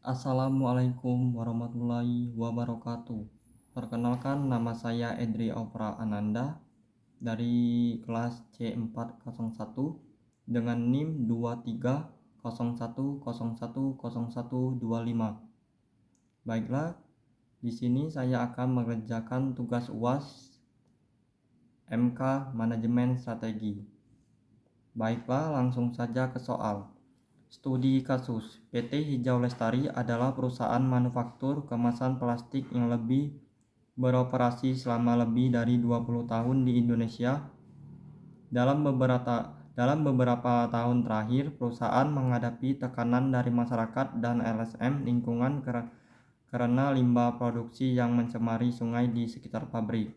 Assalamualaikum warahmatullahi wabarakatuh. Perkenalkan, nama saya Edri Opra Ananda dari kelas C401 dengan NIM 2301010125. Baiklah, di sini saya akan mengerjakan tugas UAS MK Manajemen Strategi. Baiklah, langsung saja ke soal. Studi kasus. PT Hijau Lestari adalah perusahaan manufaktur kemasan plastik yang beroperasi selama lebih dari 20 tahun di Indonesia. Dalam beberapa tahun terakhir, perusahaan menghadapi tekanan dari masyarakat dan LSM lingkungan karena limbah produksi yang mencemari sungai di sekitar pabrik.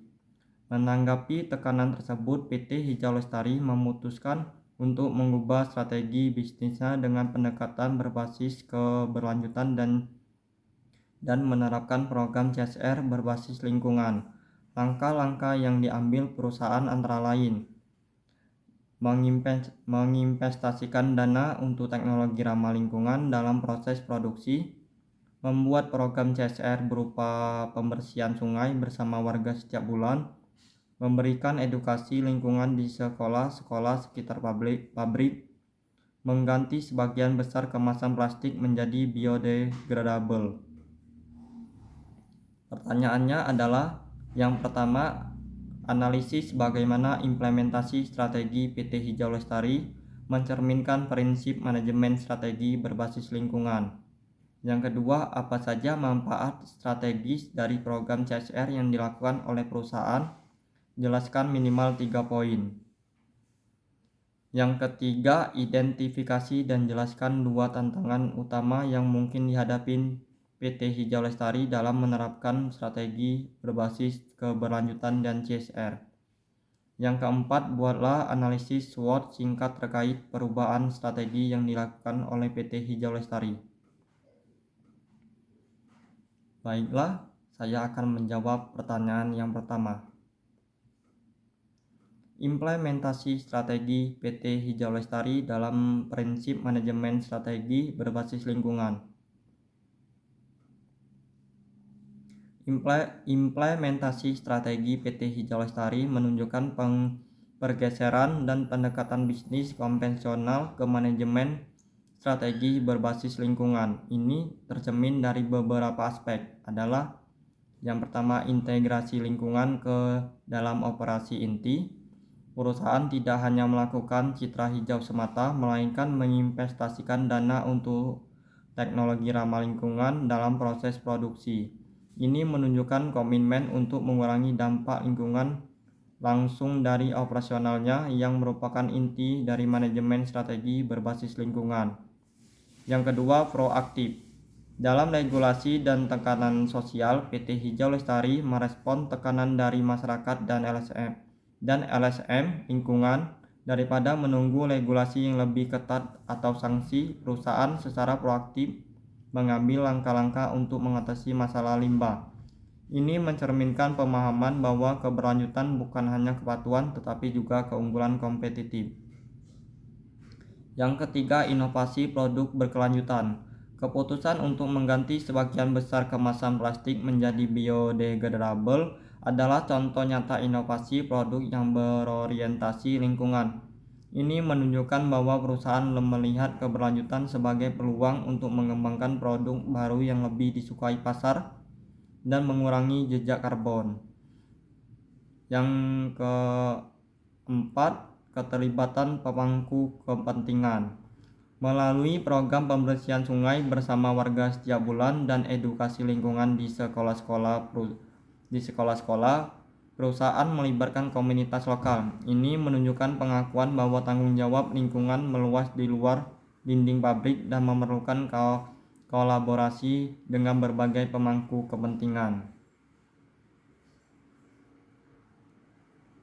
Menanggapi tekanan tersebut, PT Hijau Lestari memutuskan untuk mengubah strategi bisnisnya dengan pendekatan berbasis keberlanjutan dan menerapkan program CSR berbasis lingkungan. Langkah-langkah yang diambil perusahaan antara lain menginvestasikan dana untuk teknologi ramah lingkungan dalam proses produksi, membuat program CSR berupa pembersihan sungai bersama warga setiap bulan, memberikan edukasi lingkungan di sekolah-sekolah sekitar pabrik, mengganti sebagian besar kemasan plastik menjadi biodegradable. Pertanyaannya adalah, yang pertama, analisis bagaimana implementasi strategi PT Hijau Lestari mencerminkan prinsip manajemen strategi berbasis lingkungan. Yang kedua, apa saja manfaat strategis dari program CSR yang dilakukan oleh perusahaan? Jelaskan minimal 3 poin. Yang ketiga, identifikasi dan jelaskan 2 tantangan utama yang mungkin dihadapi PT Hijau Lestari dalam menerapkan strategi berbasis keberlanjutan dan CSR. Yang keempat, buatlah analisis SWOT singkat terkait perubahan strategi yang dilakukan oleh PT Hijau Lestari. Baiklah, saya akan menjawab pertanyaan yang pertama. Implementasi strategi PT Hijau Lestari dalam prinsip manajemen strategi berbasis lingkungan. Implementasi strategi PT Hijau Lestari menunjukkan pergeseran dan pendekatan bisnis konvensional ke manajemen strategi berbasis lingkungan. Ini tercermin dari beberapa aspek, adalah yang pertama, integrasi lingkungan ke dalam operasi inti. Perusahaan tidak hanya melakukan citra hijau semata, melainkan menginvestasikan dana untuk teknologi ramah lingkungan dalam proses produksi. Ini menunjukkan komitmen untuk mengurangi dampak lingkungan langsung dari operasionalnya, yang merupakan inti dari manajemen strategi berbasis lingkungan. Yang kedua, proaktif. Dalam regulasi dan tekanan sosial, PT Hijau Lestari merespon tekanan dari masyarakat dan LSM lingkungan. Daripada menunggu regulasi yang lebih ketat atau sanksi, perusahaan secara proaktif mengambil langkah-langkah untuk mengatasi masalah limbah. Ini mencerminkan pemahaman bahwa keberlanjutan bukan hanya kepatuhan tetapi juga keunggulan kompetitif. Yang ketiga, inovasi produk berkelanjutan. Keputusan untuk mengganti sebagian besar kemasan plastik menjadi biodegradable adalah contoh nyata inovasi produk yang berorientasi lingkungan. Ini menunjukkan bahwa perusahaan melihat keberlanjutan sebagai peluang untuk mengembangkan produk baru yang lebih disukai pasar dan mengurangi jejak karbon. Yang keempat, keterlibatan pemangku kepentingan. Melalui program pembersihan sungai bersama warga setiap bulan dan edukasi lingkungan di sekolah-sekolah, perusahaan melibatkan komunitas lokal. Ini menunjukkan pengakuan bahwa tanggung jawab lingkungan meluas di luar dinding pabrik dan memerlukan kolaborasi dengan berbagai pemangku kepentingan.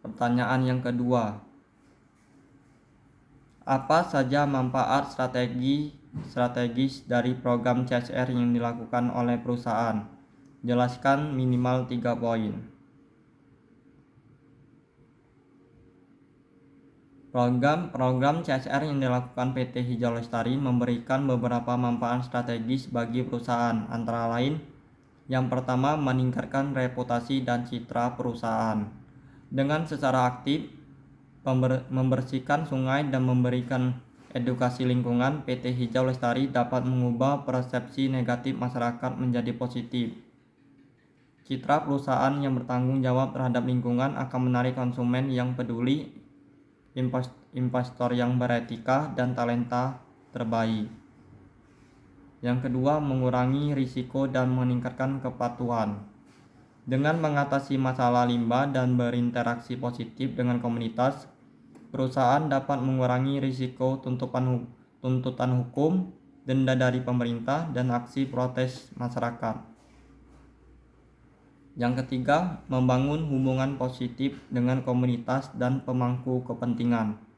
Pertanyaan yang kedua, apa saja manfaat strategis dari program CSR yang dilakukan oleh perusahaan? Jelaskan minimal 3 poin. Program CSR yang dilakukan PT Hijau Lestari memberikan beberapa manfaat strategis bagi perusahaan, antara lain yang pertama, meningkatkan reputasi dan citra perusahaan. Dengan secara aktif membersihkan sungai dan memberikan edukasi lingkungan, PT Hijau Lestari dapat mengubah persepsi negatif masyarakat menjadi positif. Citra perusahaan yang bertanggung jawab terhadap lingkungan akan menarik konsumen yang peduli, investor yang beretika, dan talenta terbaik. Yang kedua, mengurangi risiko dan meningkatkan kepatuhan. Dengan mengatasi masalah limbah dan berinteraksi positif dengan komunitas, perusahaan dapat mengurangi risiko tuntutan hukum, denda dari pemerintah, dan aksi protes masyarakat. Yang ketiga, membangun hubungan positif dengan komunitas dan pemangku kepentingan.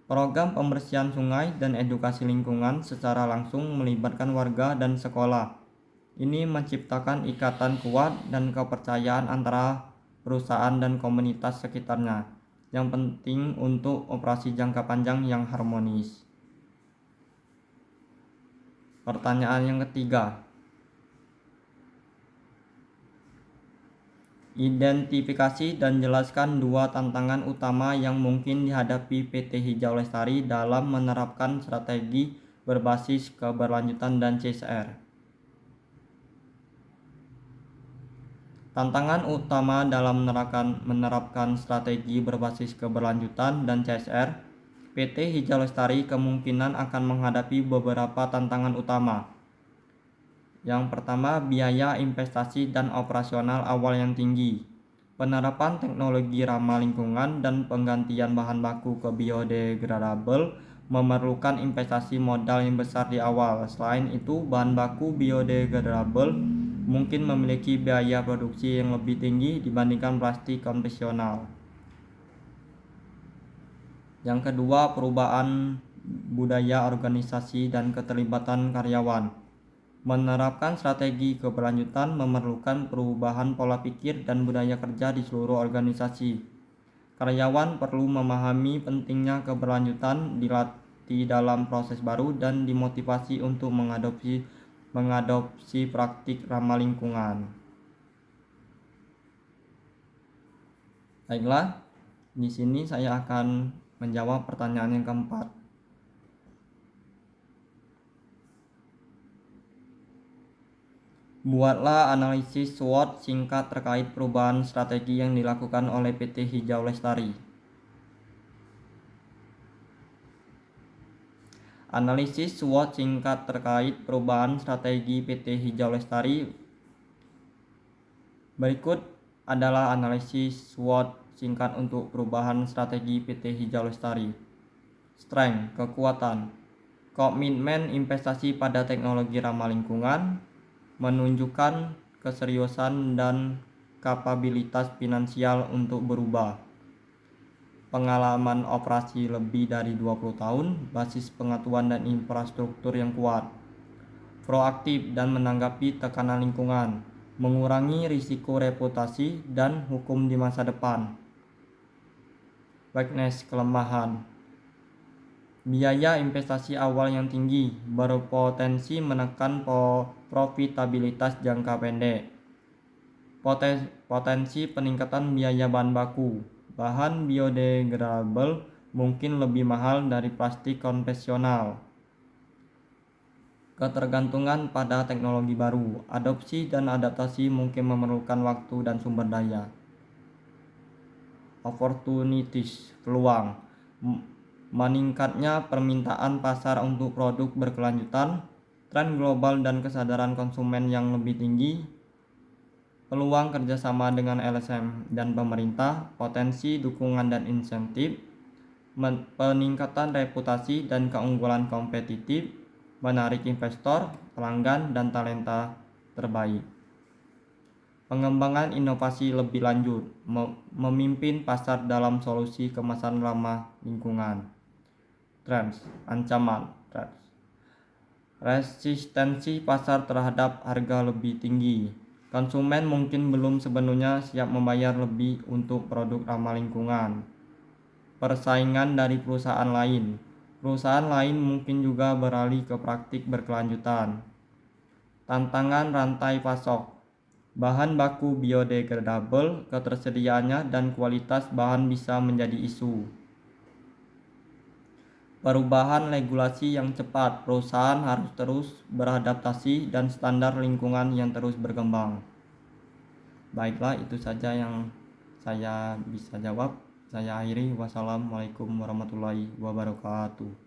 Program pembersihan sungai dan edukasi lingkungan secara langsung melibatkan warga dan sekolah. Ini menciptakan ikatan kuat dan kepercayaan antara perusahaan dan komunitas sekitarnya, yang penting untuk operasi jangka panjang yang harmonis. Pertanyaan yang ketiga, identifikasi dan jelaskan dua tantangan utama yang mungkin dihadapi PT Hijau Lestari dalam menerapkan strategi berbasis keberlanjutan dan CSR. Tantangan utama dalam menerapkan strategi berbasis keberlanjutan dan CSR, PT Hijau Lestari kemungkinan akan menghadapi beberapa tantangan utama. Yang pertama, biaya investasi dan operasional awal yang tinggi. Penerapan teknologi ramah lingkungan dan penggantian bahan baku ke biodegradable memerlukan investasi modal yang besar di awal. Selain itu, bahan baku biodegradable mungkin memiliki biaya produksi yang lebih tinggi dibandingkan plastik konvensional. Yang kedua, perubahan budaya organisasi dan keterlibatan karyawan. Menerapkan strategi keberlanjutan memerlukan perubahan pola pikir dan budaya kerja di seluruh organisasi. Karyawan perlu memahami pentingnya keberlanjutan, dilatih dalam proses baru, dan dimotivasi untuk mengadopsi praktik ramah lingkungan. Baiklah, di sini saya akan menjawab pertanyaan yang keempat. Buatlah analisis SWOT singkat terkait perubahan strategi yang dilakukan oleh PT Hijau Lestari. Analisis SWOT singkat terkait perubahan strategi PT Hijau Lestari. Berikut adalah analisis SWOT singkat untuk perubahan strategi PT Hijau Lestari. Strength, kekuatan. Komitmen investasi pada teknologi ramah lingkungan, menunjukkan keseriusan dan kapabilitas finansial untuk berubah. Pengalaman operasi lebih dari 20 tahun, basis pengetahuan dan infrastruktur yang kuat. Proaktif dan menanggapi tekanan lingkungan, mengurangi risiko reputasi dan hukum di masa depan. Weakness, kelemahan. Biaya investasi awal yang tinggi, berpotensi menekan profitabilitas jangka pendek. Potensi peningkatan biaya bahan baku. Bahan biodegradable mungkin lebih mahal dari plastik konvensional. Ketergantungan pada teknologi baru. Adopsi dan adaptasi mungkin memerlukan waktu dan sumber daya. Opportunities, peluang. Meningkatnya permintaan pasar untuk produk berkelanjutan, tren global dan kesadaran konsumen yang lebih tinggi. Peluang kerjasama dengan LSM dan pemerintah, potensi dukungan dan insentif, peningkatan reputasi dan keunggulan kompetitif, menarik investor, pelanggan, dan talenta terbaik. Pengembangan inovasi lebih lanjut, memimpin pasar dalam solusi kemasan ramah lingkungan. Trends, ancaman, trends. Resistensi pasar terhadap harga lebih tinggi. Konsumen mungkin belum sepenuhnya siap membayar lebih untuk produk ramah lingkungan. persaingan dari perusahaan lain. Perusahaan lain mungkin juga beralih ke praktik berkelanjutan. Tantangan rantai pasok. Bahan baku biodegradable, ketersediaannya dan kualitas bahan bisa menjadi isu. Perubahan regulasi yang cepat, perusahaan harus terus beradaptasi dan standar lingkungan yang terus berkembang. Baiklah, itu saja yang saya bisa jawab. Saya akhiri. Wassalamualaikum warahmatullahi wabarakatuh.